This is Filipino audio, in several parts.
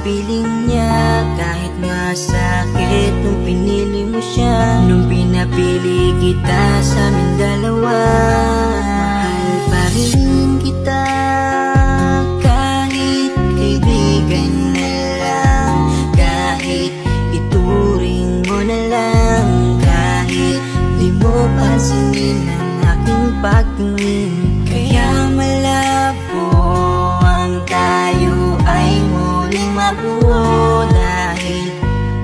piling niya. Kahit masakit nung pinili mo siya, nung pinapili kita sa amin dalawa. Mahal pa rin kita kahit kaibigan na lang, kahit ituring mo na lang, kahit di mo pansinin ang aking pagtingin. Kaya malabo ang tayo ay muling mabuo, dahil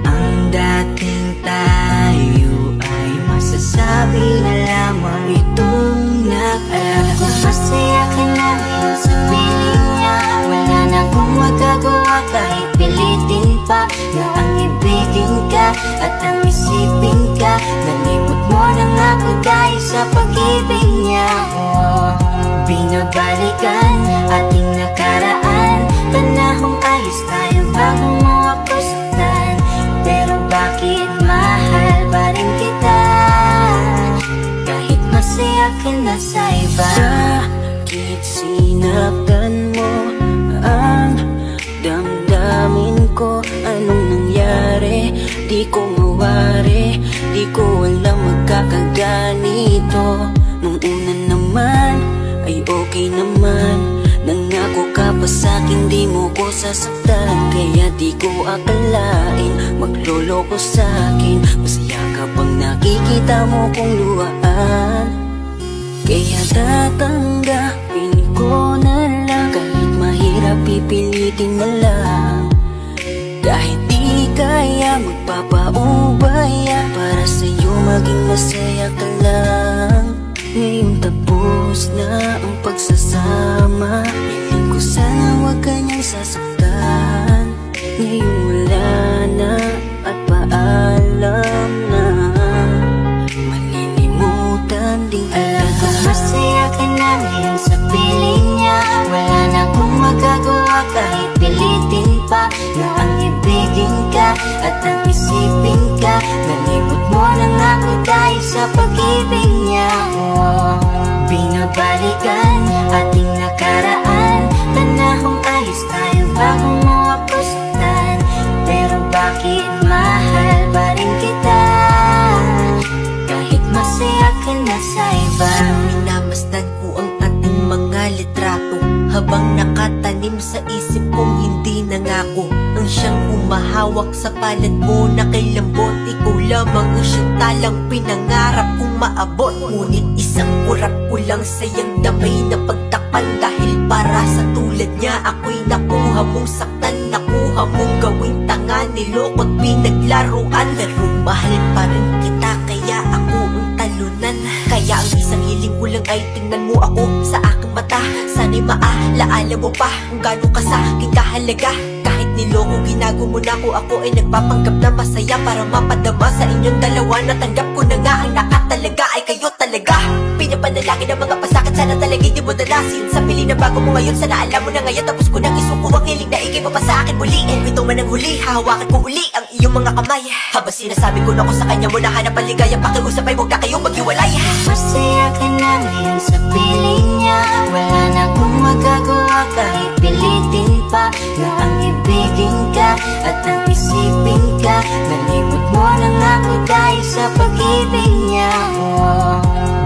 ang dating tayo ay masasabi na lamang itong nag-alam ko. Masaya ka na ngayon sa piling niya, wala na akong magagawa kahit pilitin pa na ang ibigin ka at ang isipin ka. Nalimot mo na nga ako dahil sa pag-ibig niya. Binabalikan ating nakaraan, panahong ayos tayo bago mo ako saktan. Pero bakit mahal pa rin kita kahit masaya ka na sa iba? Bakit sinaktan mo ang damdamin ko? Anong nangyari? Di ko mawari, di ko alam magkakaganito. Nung una naman ay okay naman, nangako ka pa sa'kin di mo ko sasaktan. Kaya di ko akalain magloloko sa'kin, masaya ka bang nakikita mo kong luhaan. Kaya tatanggapin ko na lang, kahit mahirap pipilitin na lang. Kahit di kaya magpapaubaya, para sa'yo maging masaya ka lang. Ngayon tapos na ang pagsasama, piling ko sana wag ka niyang sasaktan. Ngayon wala na at paalam na, malilimutan din kita. Alam ko masaya ka na ngayon sa piling niya, wala na akong magagawa kahit pilitin pa na ang ibigin ka at ang isipin ka. Nalimot mo na nga ako dahil sa pag-ibig niya. Binabalikan ating nakaraan, panahong ayos tayo bago mo ako saktan. Pero bakit mahal pa rin kita kahit masaya ka na sa iba? Minamasdan ko ang ating mga litrato, habang nakatanim sa isip kong hindi nangako. Ang siyang humahawak sa palad mo na kay lambot, ikaw lamang ang siyang talang pinangarap kong maabot. Ngunit isang kurap ko lang sayang damay na pagtakpan, dahil para sa tulad niya ako'y nakuha mong saktan, nakuha mong gawing tanga, niloko't pinaglaruan. Pero mahal pa rin kita kaya ako ang talunan. Kaya ang isang hiling ko lang ay tingnan mo ako sa aking mata. Sana'y maalaala mo pa kung gano'n ka sa aking kahalaga. Kahit niloko ginago mo na ako ay nagpapanggap na masaya para mapadama sa inyong dalawa. Natanggap ko na nga ang nakatalaga ay kayo talaga. Pinapanalangin ang mga pasakit, sana talaga hindi mo dalasin. Sa pili na bago mo ngayon, sana alam mo na ngayon. Tapos ko nang isuko ang hiling na ikay pa sa akin muli. And ito man ang huli, hahawakan ko uli ang iyong mga kamay. Habang sinasabi ko na ko sa kanya mo na hanap ang ligaya, pakiusap ay huwag na kayong maghiwalay. Masaya ka na ngayon sa piling niya, wala na akong magagawa kahit pilitin pa na ang ibigin ka at ang isipin ka. Nalimot mo na nga ako dahil sa pag-ibig niya.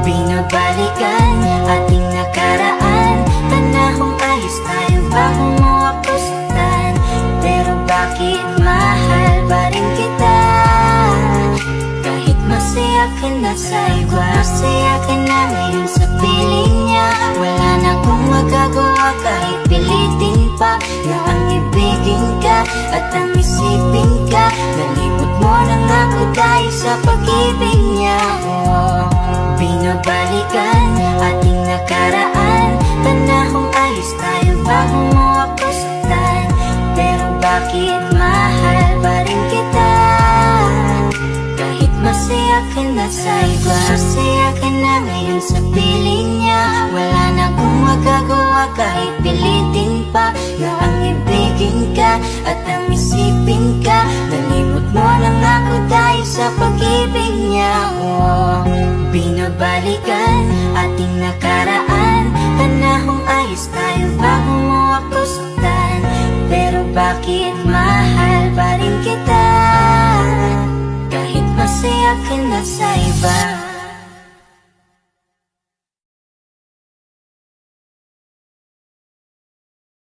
Binabalikan ating nakaraan, panahong ayos tayo bago mo ako saktan. Pero bakit mahal pa rin kita kahit masaya ka na sa iba? Masaya ka na ngayon sa piling niya, wala na akong magagawa kahit pilitin pa na ang ibigin ka at ang isipin ka. Nalimot mo na nga ako dahil sa pag-ibig niya. Binabalikan ating nakaraan, panahong ayos tayo bago mo ako saktan. Pero bakit mahal pa rin kita kahit masaya ka na sa iba? Masaya ka na ngayon sa piling niya, wala na akong magagawa kahit pilitin pa na ang ibigin ka at ang isipin ka. Nalimot mo na nga ako dahil sa pag-ibig niya. Binabalikan ating nakaraan, panahong ayos tayo bago mo ako saktan. Pero bakit na sa iba.